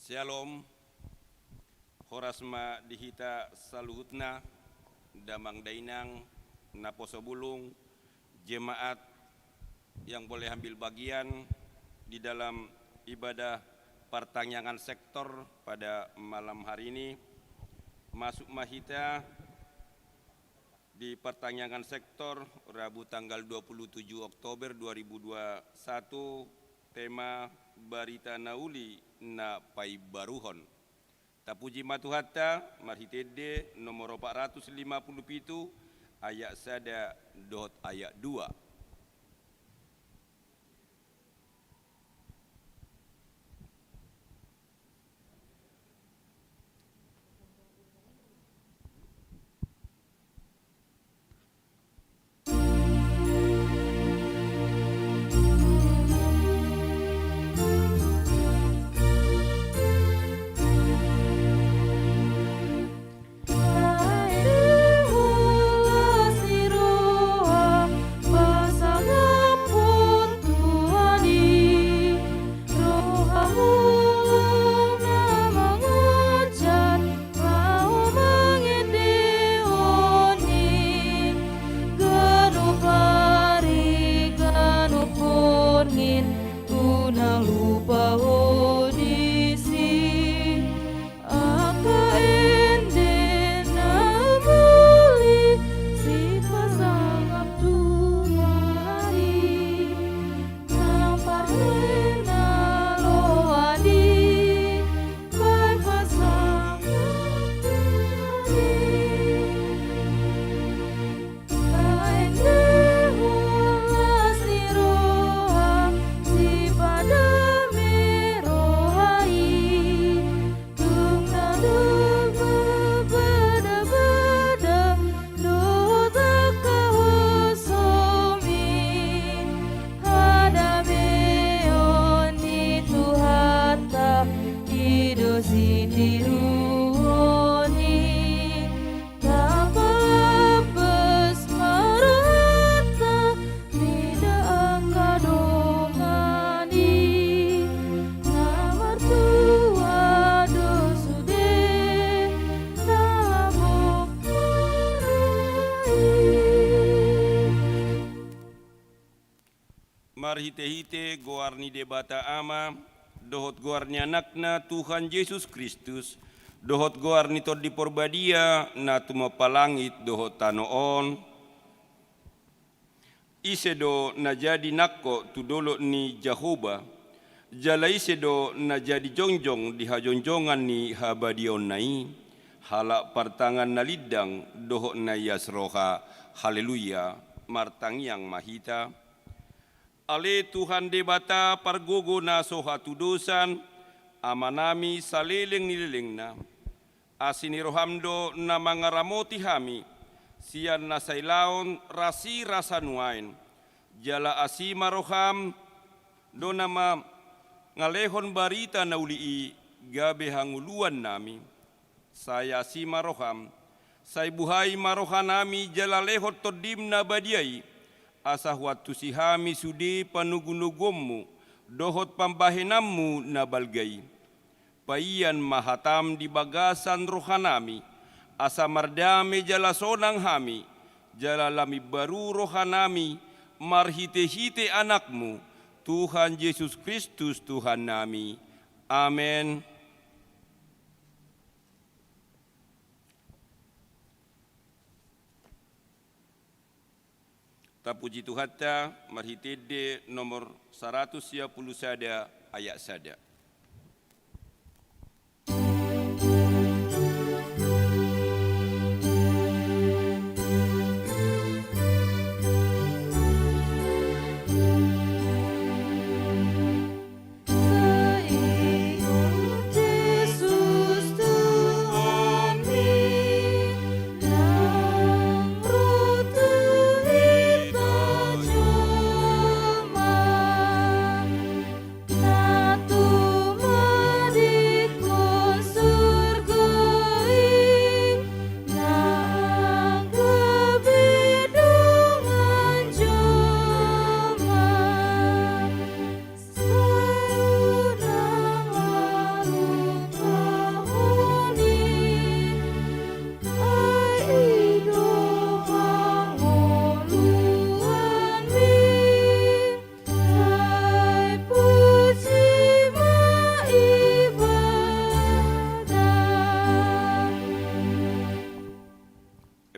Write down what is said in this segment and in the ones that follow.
Shalom, horasma dihita saluhutna, damang dainang, naposo bulung, jemaat yang boleh ambil bagian di dalam ibadah pertanyaan sektor pada malam hari ini. Masuk mahita di pertanyaan sektor Rabu tanggal 27 Oktober 2021, tema Barita Nauli na Pai Baruhon. Tapuji matuhatta marhitede nomor 457 ayat sada dot ayat 2. Marhite-hite goarni debata ama, dohot goarni anakna Tuhan Yesus Kristus, dohot goarni tod di porbadia, na tumapalangit dohot tanoon. Isedo na jadi nakko tudolo ni Jehovah, jala isedo na jadi jongjong di hajonjongan ni habadion nai, halak partangan na lidang dohot na yasroha, haleluya, martang yang mahita. Ale Tuhan debata pargogo na soha tudusan, amanami saleleng nileleng na, asini rohamdo na mangaramoti hami, sian na sailaon rasi rasanuain, jala asima roham, do nama ngalehon barita na ulii gabe hanguluan nami, saya asima roham, say buhay marohanami jala lehot todim na badiai, asah waktu sihami sudi panugunugommu, dohot pambahenammu na balgai. Paian mahatam di bagasan rohanami, asa mardame jala sonang hami, jala lami baru rohanami, marhite-hite anakmu, Tuhan Yesus Kristus Tuhan nami. Amen. Tapuji Tuhatta, marhitede nomor 110 sada ayat sada. Tu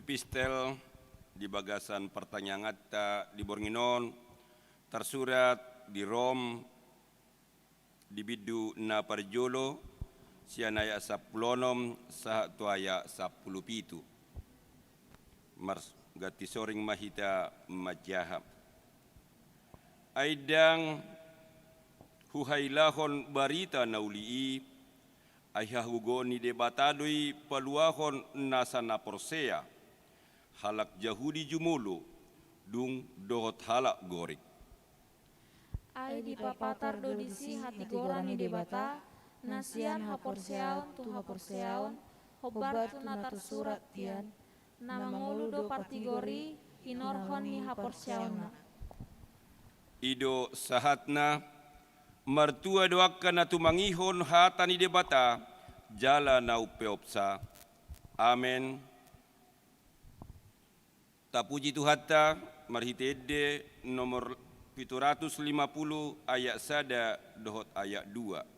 epistel di bagasan pertanyaan di Bornginon tersurat di Rom di bidu na parjolo sianaya 10 sahatu aya 17 mars gati soring mahita majahab aidang huhailahon barita naulii ayahugoni debatadoi paluahon nasana porsea halak Yahudi jumulu dung dohot halak gorik. Ai di papatar dodisi hati gorani debata nasian haporseaon tu haporseaon hobar tu natar surat tian na mangulu do partigori hinorhon ni haporseaonna. Ido sahatna martua doakan atu mangihon hatani debata jala nau peopsa. Amen. Tapuji Tuhata marhitede nomor 750 ayat 1 dohot ayat 2.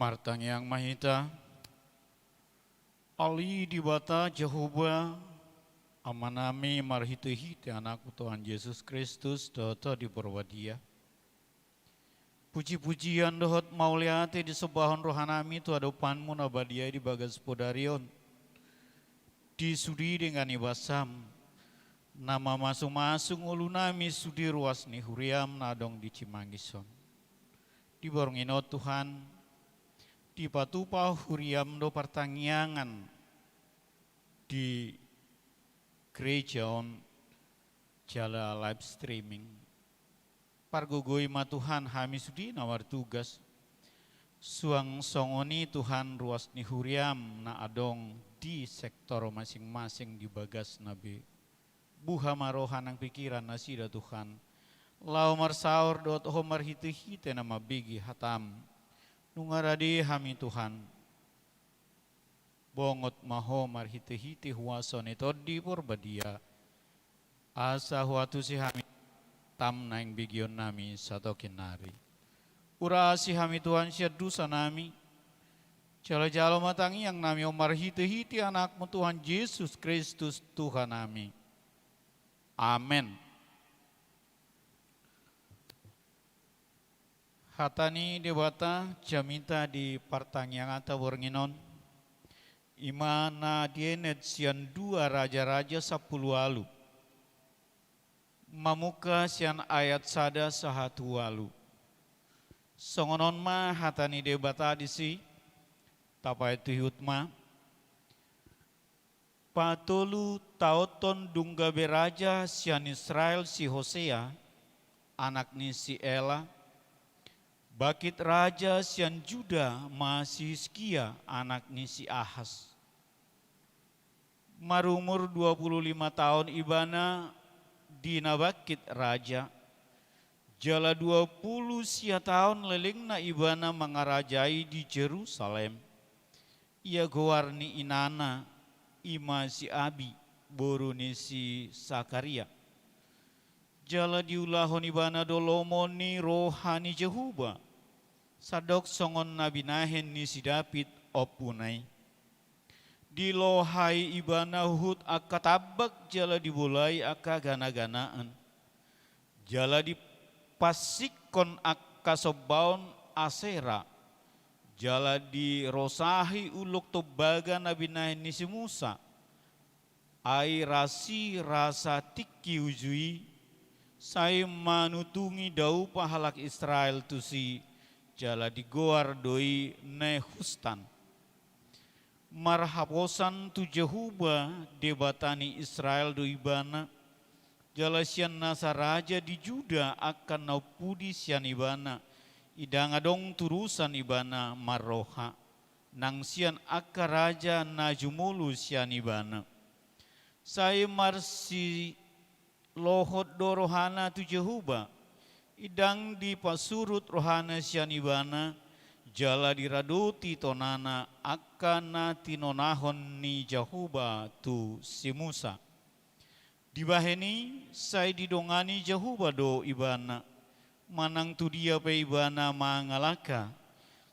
Martang yang mahita, Ali dibata Jehovah, amanami marhitehite anakku Tuhan Yesus Kristus doto di Porwadia. Puji-pujian dohot mauliate di sebahon rohanami tu adopanmu nabadia di bagas podarion. Disudi dengan ibasam, nama masung-masung ulunami sudi ruas ni huriam nadong di Cimangison. Di borngino Tuhan, di patupa huriam do pertangyangan di gereja on jala live streaming. Pargogoi ma Tuhan hami sudi nawar tugas suang songoni Tuhan ruas ni huriam na adong di sektor masing-masing di bagas nabi. Buha marohan ang pikiran nasida Tuhan. Lau marsaur dot homar hite-hite nama bigi hatam. Nungaradi hami Tuhan. Bongot maho mar hite-hite huason ito di porbadia. Asa huatu si hami tam naing bigyon nami sato kinari. Ura si hami Tuhan siya dusa nami. Jalo-jalo matangi yang nami omar hiti-hiti anakmu Tuhan Yesus Kristus Tuhan nami. Amin. Hatani dewata jamita di pertanyaan ata bornginon. Imana dienet sian dua raja-raja 10 alu. Mamuka sian ayat sada sahatu alu. Songonon ma hatani debata disi. Tapa itu hutma. Patolu tauton dungga beraja sian Israel si Hosea. Anak ni si Ela. Bakit raja sian Juda masih Hizkia anak ni si Ahas. Marumur 25 tahun ibana dina bakit raja. Jala 20 sia tahun lelingna ibana mengarajai di Jerusalem. Ia gowarni inana ima si Abi boruni si Sakaria. Jala diulahon ibana dolomoni rohani Jehuba. Sadok songon nabi nahen ni si David opunai. Dilohai ibana hut aka tabak jala dibulai aka gana-ganaan. Jala dipasikon aka sobaon asera. Jala dirosahi uluk tobaga nabi nahen ni si Musa. Ai rasi rasa tiki ujui. Saya manutungi dau pahalak Israel tu si jala digoar doi nehustan. Marhaposan tu Jehuba debatani Israel doi bana. Jala sian nasa raja di Juda akan naupudi sian ibana. Idang adong turusan ibana maroha. Nang sian akka raja najumulu sian ibana. Saya marsi lohot do rohana tu Jehuba. Idang di pasurut rohana sian ibana. Jala diraduti tonana akana tinonahon ni Jehuba tu si Musa. Dibaheni saya didongani Jehuba do ibana. Manang tu dia pe ibana mangalaka.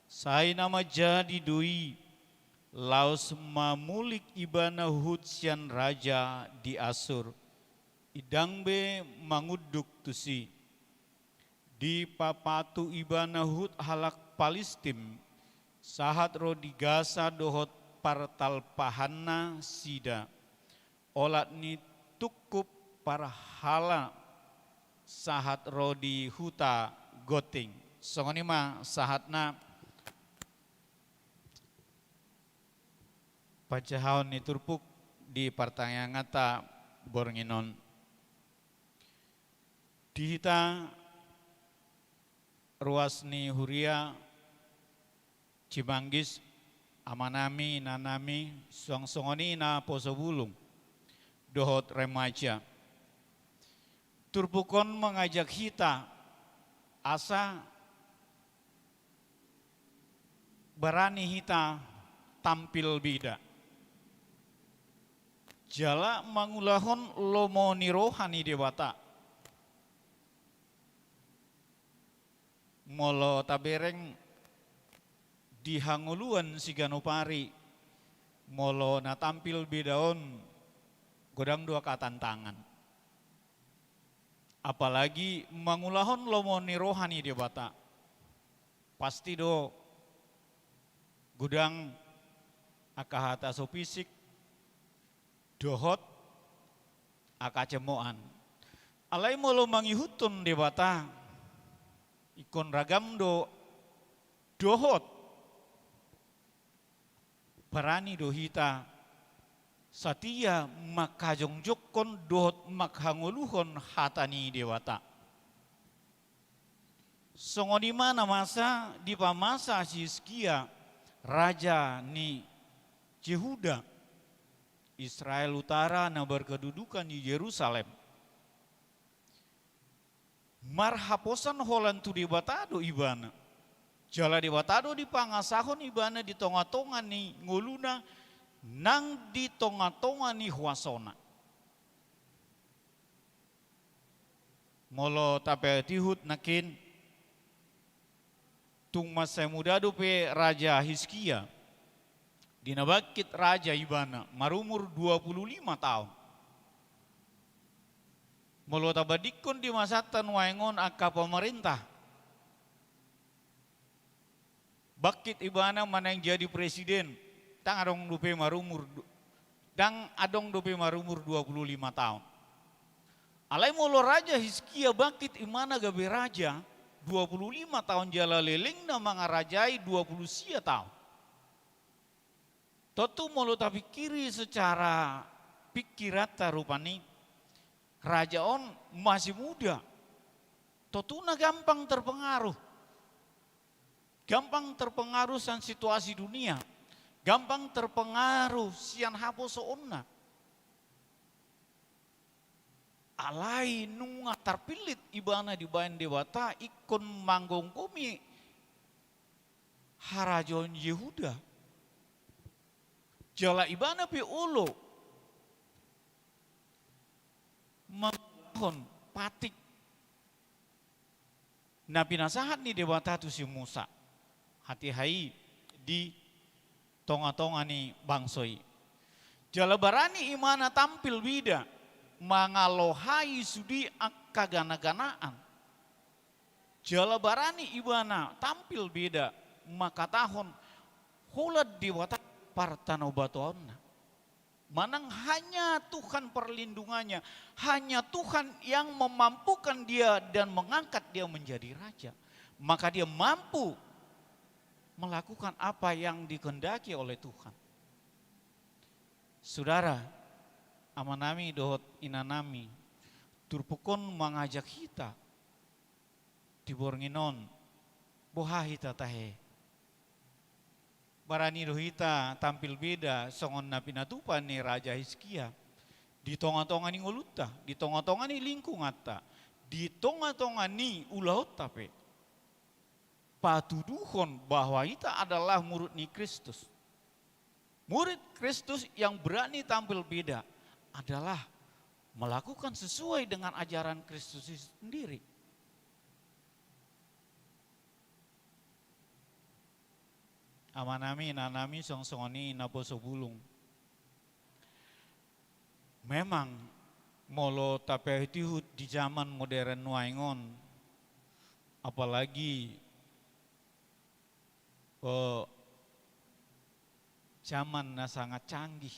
Saya nama jadi doi. Laos mamulik ibana hut sian raja di Asur. Idang be manguduk tusi. Di papatu ibana hut halak Palestim. Sahat ro digasa dohot partal pahana sida. Olat ni tukup para hala. Sahat ro di huta goting. Songoni ma sahatna pacahaon ni turpuk di pertanyaan ngata bornginon. Dihita ruas ni huria Cimanggis amanami nanami song-songoni na posobulung dohot remaja. Turpukon mengajak kita asa berani kita tampil bida. Jala mangulahon lomo ni rohani dewata. Molo tabereng dihanguluan si Ganopari. Molo na tampil bidaon godang dua katantangan. Apalagi mangulahon lomo ni rohani dewata. Pasti do gudang akahata so fisik dohot akacemoan. Alai molo mangihutun dewata. Ikon ragam do dohot. Parani do hita. Satia makajongjokon dohot makhanguluhon hatani dewata. Songoni mana masa di pamasa si Hizkia raja ni Yehuda. Israel utara na berkedudukan di Yerusalem. Marhaposan holan tu debatado ibana. Jala debatado di pangasahon ibana di tonga-tonga ni nguluna nang di tonga-tonga ni huasona. Molo tape tihut nakin tung masa muda dope raja Hizkia Dinabakit Raja Ibana marumur 25 tahun. Molota badikon di masatan waengon aka pemerintah. Bakit Ibana mana yang jadi presiden. Tang adong dupe marumur 25 tahun. Alai molo Raja Hizkia bakit imana gabe raja 25 tahun jala leling na mga rajai 20 sia tahun. Totu molo tapi kiri secara pikirata rupani raja on masih muda. Totu na gampang terpengaruh. Gampang terpengaruh san situasi dunia. Gampang terpengaruh sian hapo soonna. Alai nunga terpilit Ibana di bayan dewata ikon manggong kumi harajon Yehuda. Jala Ibana pi ulo menghon patik. Nabi nasahat ni dewata tu si Musa. Hati-hai di tonga-tonga ni bangsoi. Jala barani imana tampil bida. Mangalohai sudi akka gana-ganaan. Jala barani Ibana tampil beda. Maka tahun hulad diwata partano batuanna. Manang hanya Tuhan perlindungannya. Hanya Tuhan yang memampukan dia dan mengangkat dia menjadi raja. Maka dia mampu melakukan apa yang dikehendaki oleh Tuhan. Saudara, amanami dohot inanami turpukon mengajak kita di bornginon boha hita tahe barani dohita tampil beda songon na pinatupan ni Raja Hizkia di tonga-tonga ni nguluta di tonga-tonga ni lingkung atta di tonga-tonga ni ulaut tape patuduhon bahwa kita adalah murid ni Kristus. Murid Kristus yang berani tampil beda adalah melakukan sesuai dengan ajaran Kristus sendiri. Amanami nanami songsongoni naposo bulung. Memang molo tapi itu di zaman modern waingon, apalagi zaman na sangat canggih.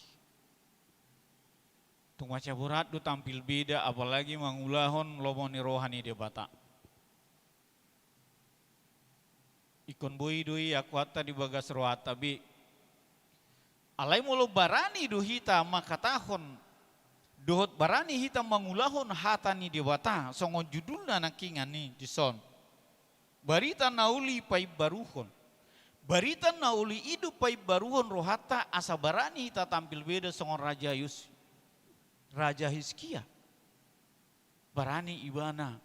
Tunggu caburat du tampil beda apalagi mangulahon lomoni rohani dia bata. Ikon bui dui aku hatta di bagas rohata bi. Alai mulu barani du hita maka tahun dohot barani hita mangulahon hatani dia bata. Songon judulna nakingan ni di son. Barita nauli pai baruhon. Barita nauli hidup pai baruhon rohata asa barani hita tampil beda songon Raja Hizkia. Barani Ibana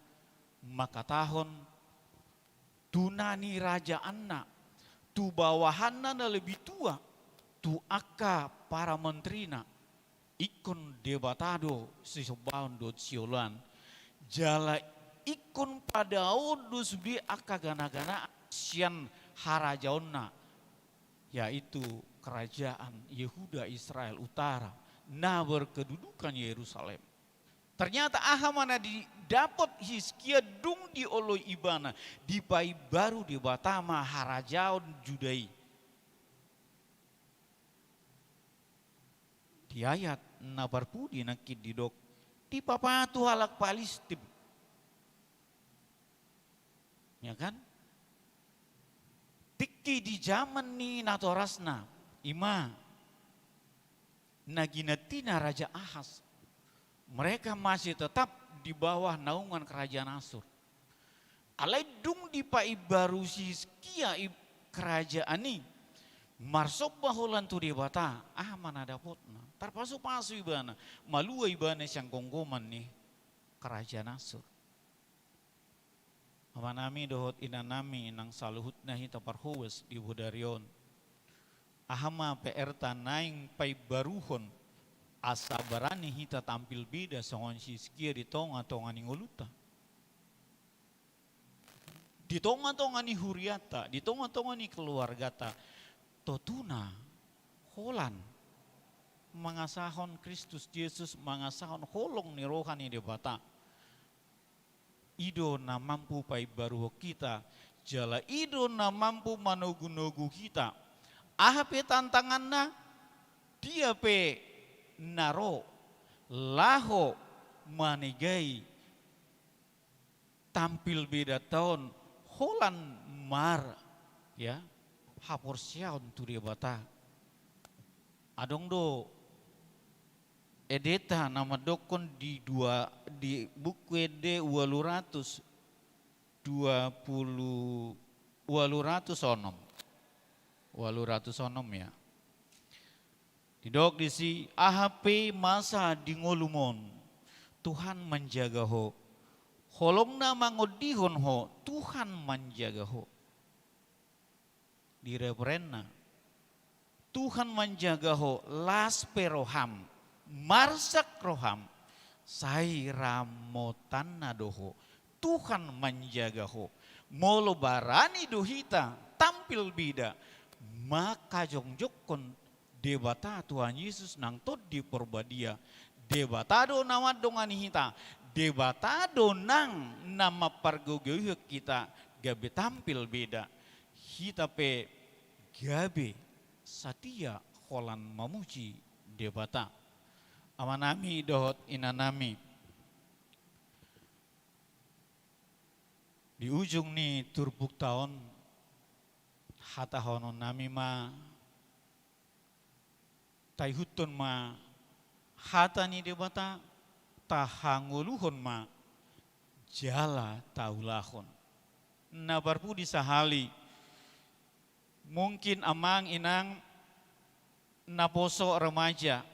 maka tahun tunani raja anna tu bawahanna na lebih tua tu akka para menterina ikon debatado sisobaon dot siolan jala ikon padaon do sudi akka gana-gana sian harajaonna yaitu kerajaan Yehuda Israel Utara na berkedudukan Yerusalem. Ternyata ahamana didapat Hizkia dung di oloi Ibana di pai baru di Batama harajaon Judai. Di ayat nabarpudi nakid didok di papatu halak Palestin. Ya kan? Tiki di zaman ni natorasna ima naginatina Raja Ahaz. Mereka masih tetap di bawah naungan kerajaan Asur. Alai dung di pai baru Hizkia kerajaan ini. Marsop bahulan tu di bata. Mana dapatna. Tarpasu-pasu Ibana. Malua Ibana yang gonggoman nih kerajaan Asur. Amanami dohot inanami nang saluhutna hita parhuwes di budarion. Ahama peerta naing pai baruhon asa barani hita tampil beda songon Hizkia di tonga-tonga ni ngoluta. Di tonga-tonga ni huriata, di tonga-tonga ni keluargata. Totuna holan mangasahon Kristus Yesus mangasahon holong ni rohani debata. Ido na mampu pai baru kita, jala ido na mampu manogu-nogu kita. Ahape tantanganna dia pe naro laho manigai tampil beda tahun holan mar ya hapor siaun tu dia bata adong do edeta nama dokon di buku ede 220 onom ya. Didok disi AHP masa di ngolumon Tuhan menjaga ho. Holongna mangodihon ho Tuhan menjaga ho. Di referenna Tuhan menjaga ho las peroham marsak roham sai ramotan nadoho Tuhan menjaga ho. Molo barani dohita tampil bida maka jongjokon debata Tuhan Yesus nang tot di porbadia debatado nama dongani hita debatado nang nama pargogoyo kita gabe tampil beda hita pe gabe satia holan mamuji debata amanami dohot inanami di ujung ni turbuk tahun hata honon nami ma tai hutun ma hata ni debata tahanguluhon ma jala taulahon na barpu di sahali mungkin amang inang naposo remaja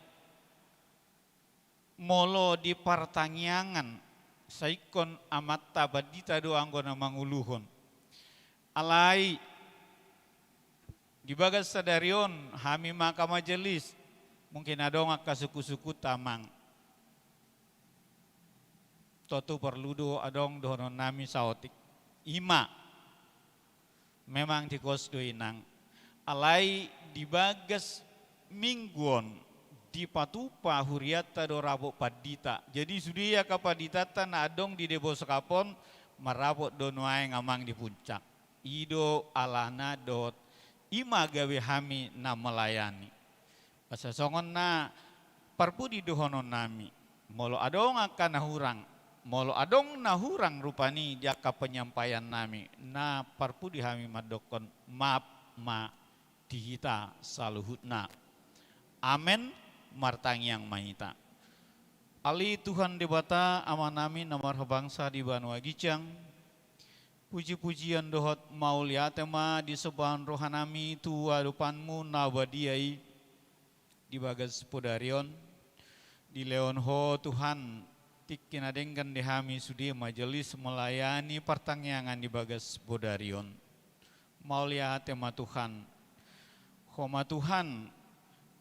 molo di pertanyaan saikon amat tabadita do anggona manguluhon alai di bagas sadarion hami maka majelis mungkin adong kasuku-suku tamang. Totu perludo adong dohonon nami saotik. Ima. Memang di kos doinang. Alai di bagas mingguon di patupa huriata do rabok padita. Jadi sudia kapadita tan adong di debo sekapon marabot do nuai ngamang di puncak. Ido alana dot ima gawe hami na melayani. Pasasongon na parpu di dohonon nami. Molo adong akan nahurang. Molo adong nahurang rupani jaka penyampaian nami. Na parpu di hami madokon maaf ma dihita saluhutna. Amen martangyang mahita. Ali Tuhan debata aman nami nomor bangsa di Banua Gicang. Puji-pujian dohot mauliatema di sebahan rohanami tua depanmu nawadiai. Di bagas podarion di leonho Tuhan tikinadengkan di hami sudi majelis melayani pertanyaan di bagas podarion maulia tema Tuhan homa Tuhan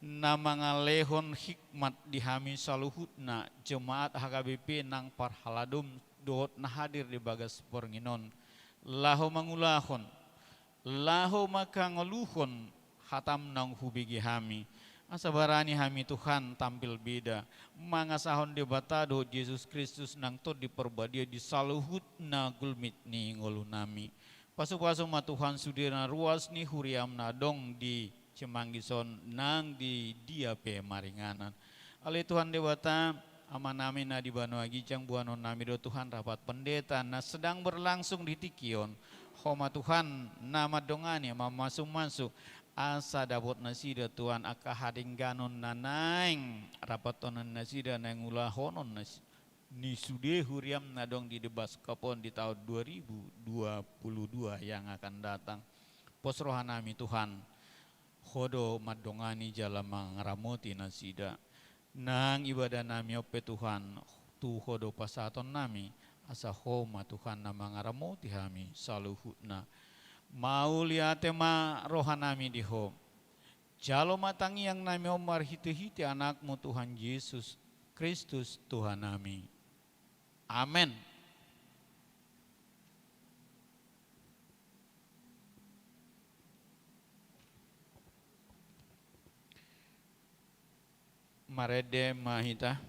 nama ngalehon hikmat di hami saluhutna jemaat HKBP nang parhaladum dohot na hadir di bagas pornginon laho mangulahon laho maka ngeluhon hatam nang hubigi hami asabarani hami Tuhan tampil beda mangasahon debatado Yesus Kristus nang to diperbadia di saluhut na gulmit ni ngolunami pasu-pasu ma Tuhan sudira ruas ni huriam nadong di Cimanggison nang di dia pe maringanan ali Tuhan debata amanami na di Banua Gicang buanon nami do Tuhan rapat pendeta na sedang berlangsung di Tikion homa Tuhan nama dongani masuk asa dapot nasida Tuhan aka hadingganon nanaing rapatonan nasida nang ulahonon ni sude huriam nadong di debas kapon di tahun 2022 yang akan datang. Pos rohanami Tuhan hodo madongani jala mangramoti nasida nang ibadah nami ope Tuhan tu hodo pasaton nami asa homa Tuhan na mangramoti hami saluhutna mau lihat tema rohanami diho jalo matangi yang nami omar hiti anakmu Tuhan Yesus Kristus Tuhan nami amin. Marede Mahita.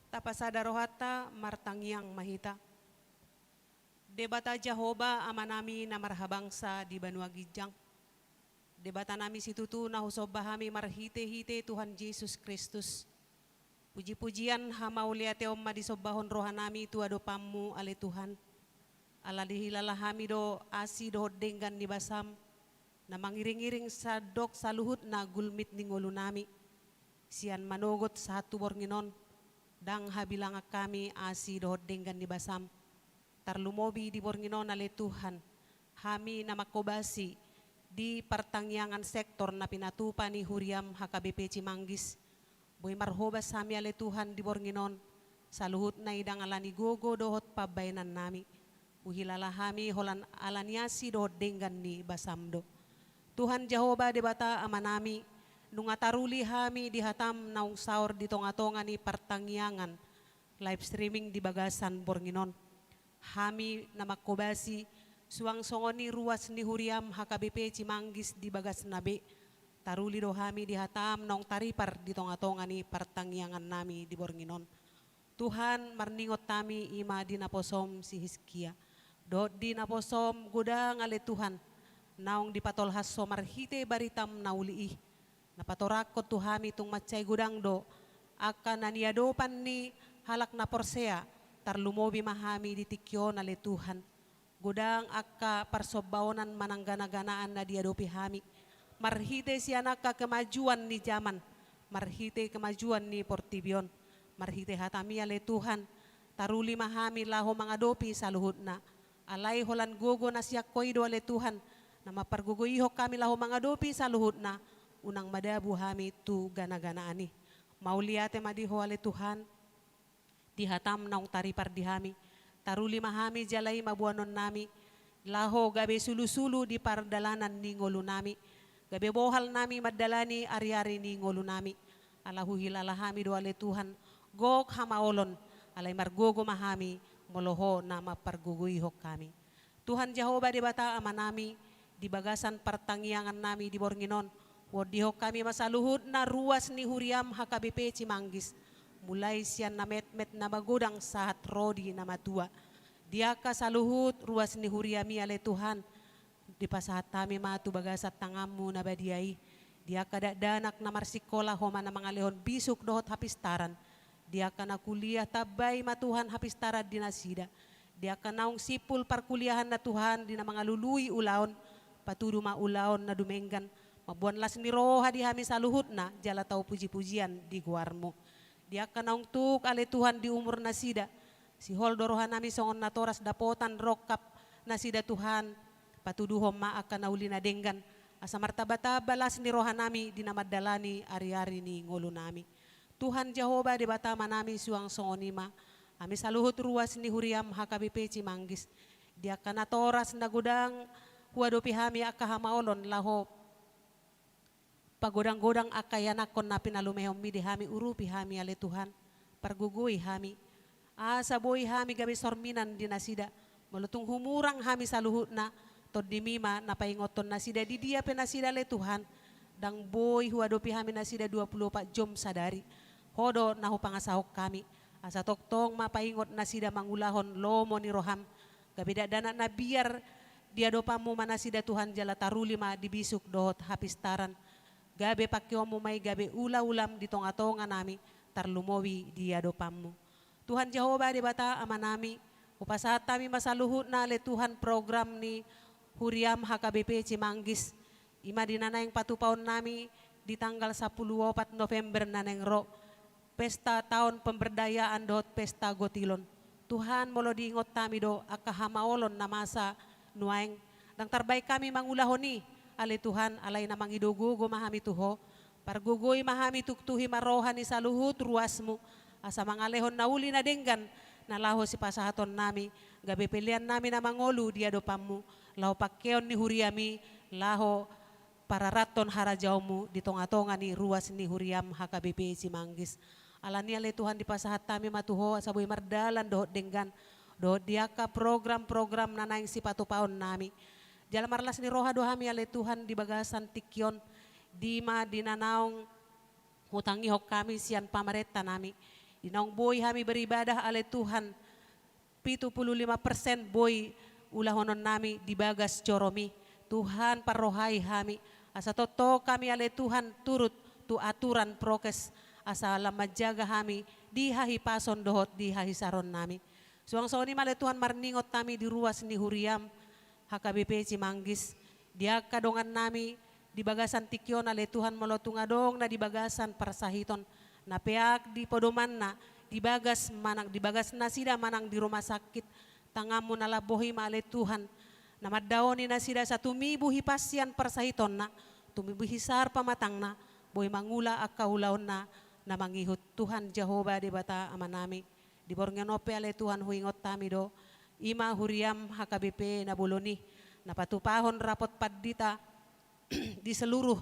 Tapasada rohata martangyang mahita. Debata Jehovah amanami na marhabangsa di Banua Gijang. Debata nami situtu na husobahami marhite-hite Tuhan Yesus Kristus. Puji-pujian hamauliate omma disobahon rohanami tu adopamu ale Tuhan. Aladihilalahami do asi do denggan ni basam. Na mangiring-iring sadok saluhut na gulmit ningolu nami. Sian manogot satu bornginon. Dang habilang kami asi do denggan ni basam. Tarlumobi di bornginon ale Tuhan. Hami na makobasi di pertangyangan sektor na pinatupa ni Huriam HKBP Cimanggis. Boy marhobas hami ale Tuhan di bornginon. Saluhut na idang alani gogo dohot pabainan nami. Uhilala hami holan alaniasi dohot denggan ni basamdo. Tuhan Jehovah debata amanami. Nungataruli hami di hatam naung saur di tonga-tonga ni pertangyangan. Live streaming di bagasan bornginon. Hami na makobasi suang songoni ruas ni Huriam HKBP Cimanggis di bagas nabe. Taruli do hami di hatam naung taripar di tonga-tonga ni pertangyangan nami di bornginon. Tuhan marningot tami ima di naposom si Hizkia. Do di naposom gudang ale Tuhan. Naung di patolhas somarhite baritam nauliih. Napatorakot tu hami tung macay gudang do. Akan naniadopan ni halak na porsea. Tarlumobi mahami di tikyo na le Tuhan. Gudang akka parsobaonan mananggana-ganaan na diadopi hami. Marhite siya naka kemajuan ni zaman. Marhite kemajuan ni Portibion. Marhite hatami ale Tuhan. Taruli mahami laho mangadopi sa luhut na. Alay holan gogo na siya koido ale Tuhan. Na mapargugoyihok kami laho mangadopi sa luhut na. Unang madabu hami tu gana-ganaani. Mauliate madiho ale Tuhan. Dihatam naung taripar di hami. Taruli mahami jalai mabuanon nami. Laho gabe sulu-sulu di pardalanan ni ngolu nami. Gabe bohal nami madalani ari-ari ni ngolu nami. Alahu hilalahami do ale Tuhan. Gok hamaolon. Alay margogo mahami. Moloho na maparguguyhok kami. Tuhan Jehovah debata amanami. Di bagasan pertangyangan nami di bornginon. Wodihok kami masaluhut na ruas ni Huriam HKBP Cimanggis. Mulai siyan na met-met na magudang sahat rodi na matua. Dia ka saluhut ruas ni Huriami ale Tuhan. Di pasahat kami matu bagasat tangamu na badiai. Dia ka danak na marsikola homa na mga lehon bisuk dohot hapistaran. Dia ka na kuliah tabay matuhan hapistaran di nasida. Dia ka naung sipul parkuliahan na Tuhan di na mga lului ulaon. Patudu maulaon na dumenggan. Mabuanlas ni roha di hami saluhut na jala tau puji-pujian di guarmu. Dia kanaung tuk ale Tuhan di umur nasida. Si holdo roha nami songon na toras dapotan rokap nasida Tuhan. Patuduhom ma akan nauli na denggan. Asa martaba-tabalas ni roha nami dinamadalani ari-ari ni ngolo nami. Tuhan Jehovah di batama nami suang songonima. Ami saluhut ruas ni Huriam HKBP Cimanggis. Dia kana toras na gudang huadopi hami akahamaolon laho. Pagodang-godang akayanakon na pinalumehom mi di hami urupi hami ale Tuhan. Pargugui hami. Asa boy hami gabi sorminan di nasida. Malutung humurang hami saluhut na. Tod di mima napaingoton nasida di dia penasida ale Tuhan. Dang boy huadopi hami nasida 24 jom sadari. Hodo nahu pangasahok kami. Asa toktong mapaingot na sida mangulahon lomo ni roham. Gabida dana na biar dia dopamu mana sida Tuhan jala tarulima dibisuk dohot hapistaran. Gabe pakyomu may gabe ula-ulam di tonga-tonga nami tarlumowi dia dopamu. Tuhan Jehovah di bata ama nami. Upasat kami masaluhut na le Tuhan program ni Huriam HKBP Cimanggis. Ima dinanayang patupaon nami di tanggal 14 November naneng ro. Pesta tahun pemberdayaan dot pesta gotilon. Tuhan molo diingot kami do akahamaolon na masa nuaeng. Nang terbaik kami mangulahoni. Ale Tuhan alay namang idugo mahami tuho. Pargugoy mahami tuktuhi marohan ni saluhut ruasmu. Asa mangalehon na uli na denggan. Nalaho si pasahaton nami. Gabi pilihan nami na mangolu dia dopamu. Laho pakkeon ni huriami. Laho para raton harajaumu di tonga-tonga ni ruas ni huriam HKBP Cimanggis. Alani ale Tuhan di pasahat kami matuho saboy mardalan dohot denggan. Dohot diaka program-program nanaing si patupaon nami. Jala marlas ni roha dohami ale Tuhan di bagasan tikyon. Dima dinanaong hutangi hok kami sian pamareta nami. Dinaong boy kami beribadah ale Tuhan. 75% boy ulahonon nami di bagas coromi. Tuhan parohai kami. Asa toto kami ale Tuhan turut tu aturan prokes. Asa lamajaga kami di hahipason dohot di hahisaron nami. Suang-suang ni male Tuhan marningot kami di ruas ni Huriam HKBP Cimanggis. Dia kadongan nami di bagasan tikyon ale Tuhan molotungadong na di bagasan parasahiton. Na peak di podoman na di bagas na sida manang di rumah sakit. Tangamu nalabohi male Tuhan. Na maddaoni na sida sa tumibu hipasyan parasahiton na. Tumibu hisar pamatang na. Boy mangula akahulaon na mangihut Tuhan Jehovah di bata ama nami. Di borngenope ale Tuhan huingot tami do. Ima Huriam HKBP na buloni. Napatupahon rapot paddita di seluruh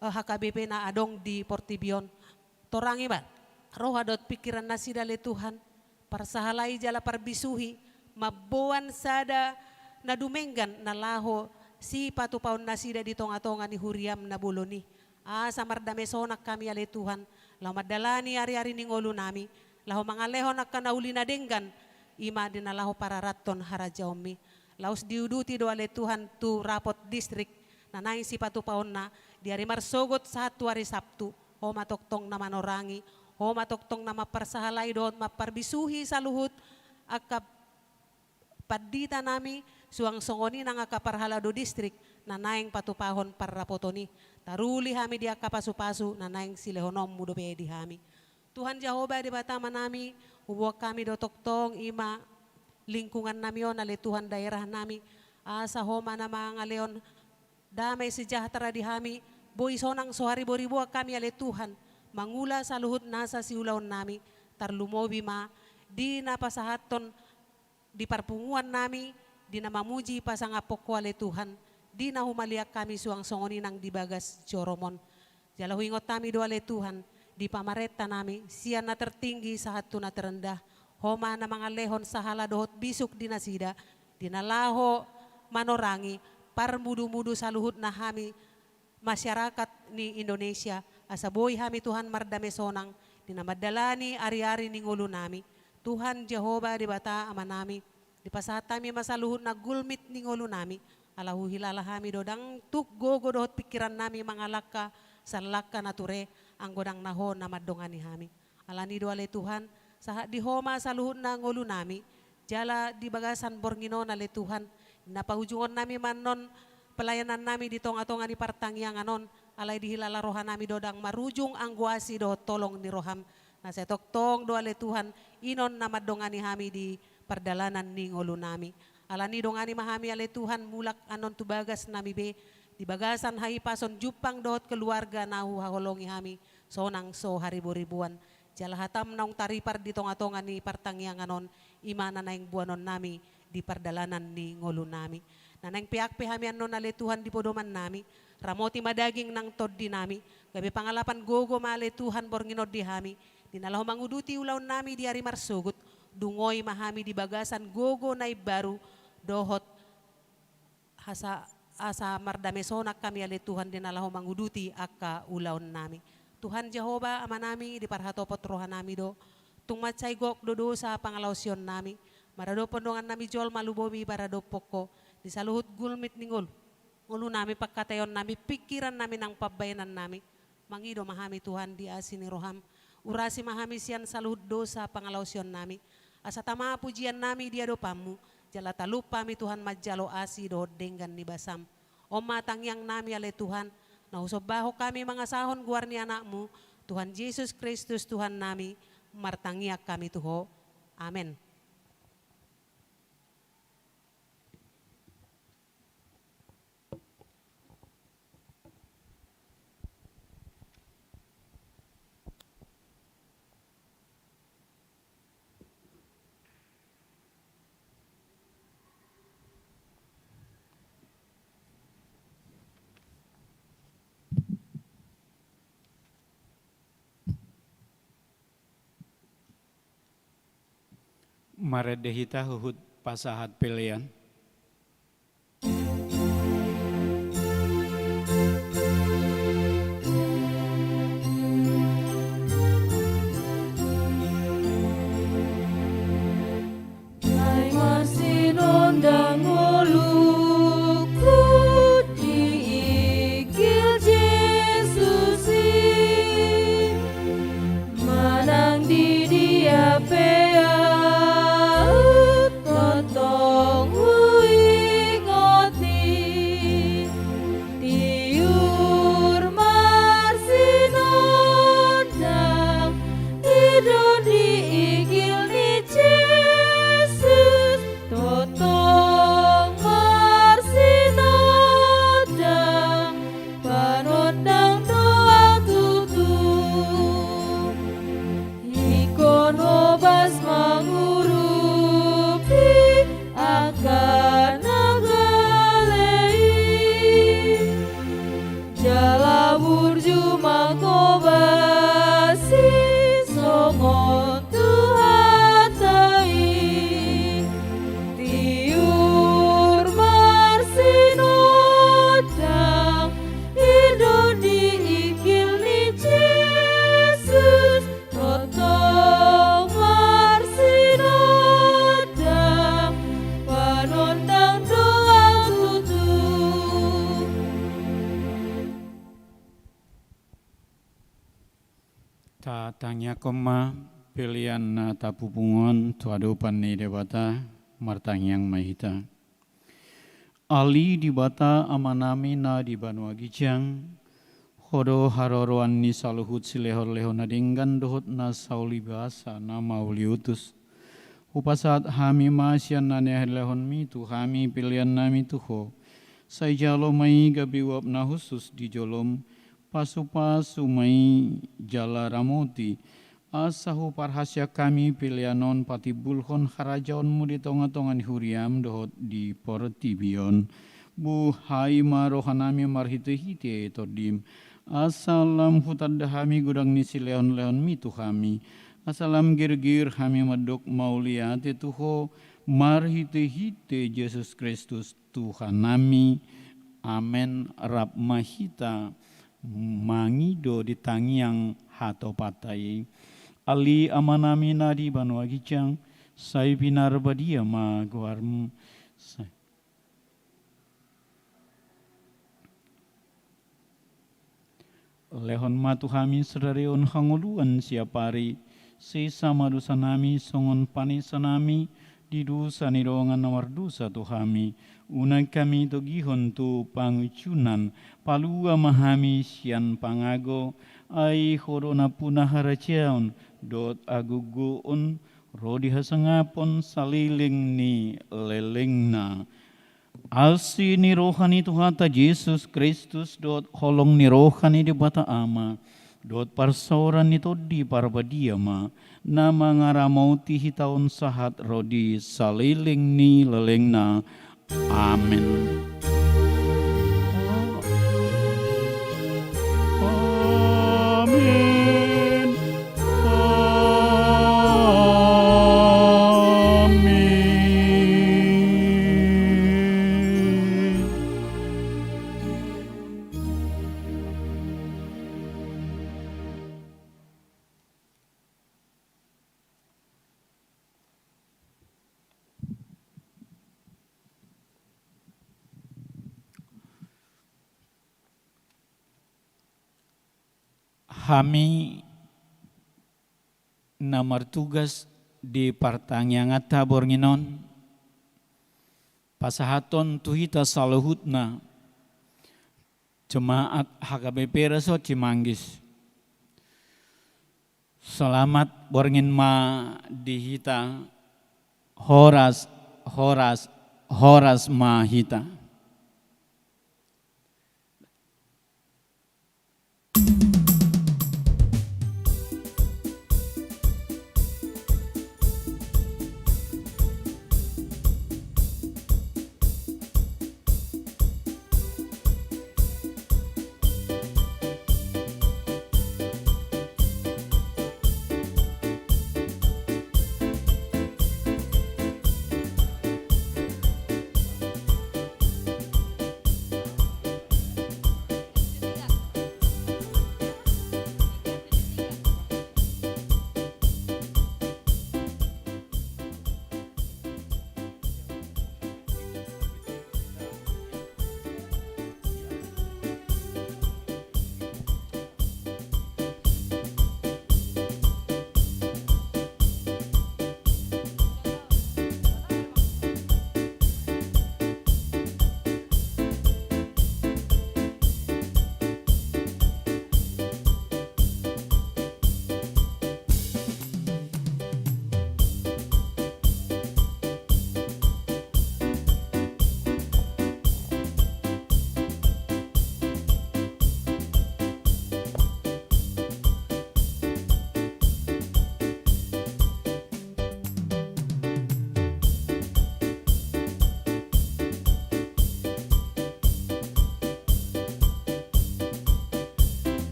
HKBP na adong di Portibion. Torangi ba? Rohadot pikiran na sida le Tuhan. Parsahalai jala parbisuhi. Mabuan sada na dumenggan na laho si patupaon na sida di tonga-tonga ni Huriam na buloni. Sa mardamesonak kami ale Tuhan. Lau madalani ari-ari ning ulu nami. Lau mangalehon akanauli na denggan. Ima dinalaho para raton harajaomi. Laus diuduti do ale Tuhan tu rapot distrik. Nanaing si patupaon na. Di hari marsogot satu hari Sabtu. Ho matoktong na manorangi. Ho matoktong na maparsahalay doon. Maparbisuhi sa luhut. Akap padita nami. Suang songoni nang akaparhalado distrik. Nanaing patupahon parrapotoni. Taruli kami dia kapasu-pasu nanaing silehonom mudo di kami. Tuhan Jehovah di batama nami, ubuak kami do toktong ima lingkungan nami on ale Tuhan daerah nami. Asa homa na mga leon damay sejahtera di kami. Boy sonang sohari boribuak kami ale Tuhan. Mangula sa luhut nasa siulaon nami. Tarlumobi ma di napasahaton di parpunguan nami. Di namamuji pasangapok ko ale Tuhan. Di na humaliak kami suang songoni nang dibagas Joromon. Jala huingot kami doa le Tuhan. Di pamareta nami, siya na tertinggi sa hatu na terendah. Homa na mga lehon sa haladohot bisuk di nasida. Dinalaho manorangi, parmudu-mudu sa luhut na kami masyarakat ni Indonesia. Asaboy kami Tuhan mardamesonang. Dinamadalani ari-ari ning ulo nami. Tuhan Jehovah di bata ama nami. Di pasat kami masaluhut na gulmit ning ulo nami. Alahu hilala kami dodang tuk gogo dohot pikiran nami mangalaka sa laka nature ang godang naho na madongani kami. Alani do ale Tuhan sa di homa sa luhut na ngulu nami jala di bagasan borngino na le Tuhan napahujungon nami manon pelayanan nami di tonga-tonga ni partangyan anon alay di hilala rohan nami dodang marujung ang guasi dohot tolong ni roham na setoktong do ale Tuhan inon na madongani kami di pardalanan ni ngulu nami. Alani dongani mahami ale Tuhan mulak anon tubagas nami be. Di bagasan haipason jupang dohot keluarga nahu haholongi hami. Sonang so haribu-ribuan. Jalahatam naung taripar di tonga-tonga ni partangyan anon. Imana naing buanon nami di pardalanan ni ngulu nami. Nanang piakpe hami anon ale Tuhan di podoman nami. Ramoti madaging nang tod di nami. Gabi pangalapan gogo male Tuhan bornginod di hami. Dinalaho manguduti ulaw nami di hari marsugut. Dungoy mahami di bagasan gogo na baru dohot asa mardamesonak kami ale Tuhan dinalaho manguduti aka ulaon nami. Tuhan Jehovah ama nami di parhatopot rohan nami do. tung macay gok dodo sa pangalawsyon nami. Marado pondongan nami jol malubomi barado poko. Di saluhut gulmit ningol. Ngulu nami pagkatayon nami, pikiran nami ng pabayanan nami. Mangido mahami Tuhan di asini roham. Urasi mahami siyan saluhut dosa pangalawsyon nami. Asa tama pujian nami dia dopamu. Jalata lupa mi Tuhan majalo asi do denggan ni basam. O matang yang nami ale Tuhan. Nausobaho kami mga sahon guarni anakmu. Tuhan Yesus Kristus Tuhan nami. Martangiak kami Tuho. Amen. Maredehita huhud pasahat pilihan. Ay masinondang ngolukku diikil Jesusi, manang di dia totong huingoti tiur marsinondang idon diikil ni Jesus, totong marsinondang panondang doa tutup ikon obas mangurupi akan nagalei jala burju mangkobasi songon tuhatai tiur marsinodang idon diikil ni Jesus, totong marsinodang panondang doa tutup. Ta tanya koma pilihan na tapupungon tuadupan ni debata martangyang mahita. Ali di bata amanami na di Banua Gijang, hodo haroroan ni saluhut silehor-lehor na dinggan dohot na sauli bahasa na mauli utus. Upasat hami masyan na neherlehon mi tu hami pilihan nami tuho. Say jalo mai gabiwap na husus di jolom, pasu-pasu mai jala ramoti. Asahu parhasya kami pilihanon pati bulhon harajaonmu di tonga-tongan huriam dohot di portibion. Bu hai marohanami marhite-hite todim. Asalam hutad hami gudang nisi leon-leon mitu hami. Asalam gir-gir hami madok mauliate tuho marhite-hite Yesus Kristus Tuhan nami. Amen. Rab mahita mangido di tangiang hato patai. Ali amanami nadi Banua Gijang, sai binar badia ma guarmu. Lehon matu kami serareon hanguluan siapari, sesama dosa nami songon panisa nami, di dosa nidongan nomor dosa tu kami. Unang kami to gihon tu pangucunan, palua mahami sian pangago, ai horona punah haraciaon, dot aguguon, rodi hasangapon saliling ni lelengna. Alsi ni rohani Tuhan ta Yesus Kristus dot holong ni rohani di bata ama, dot parsoran ni todi parbadia ma, nama ngaramauti hitaon sahat rodi saliling ni lelengna. Amen. Amin. Amin. Kami namar tugas di partangyangat tabor nginon pasahaton tuhita saluhutna jemaat HKBP Reso Cimanggis. Selamat borngin ma dihita horas ma hita.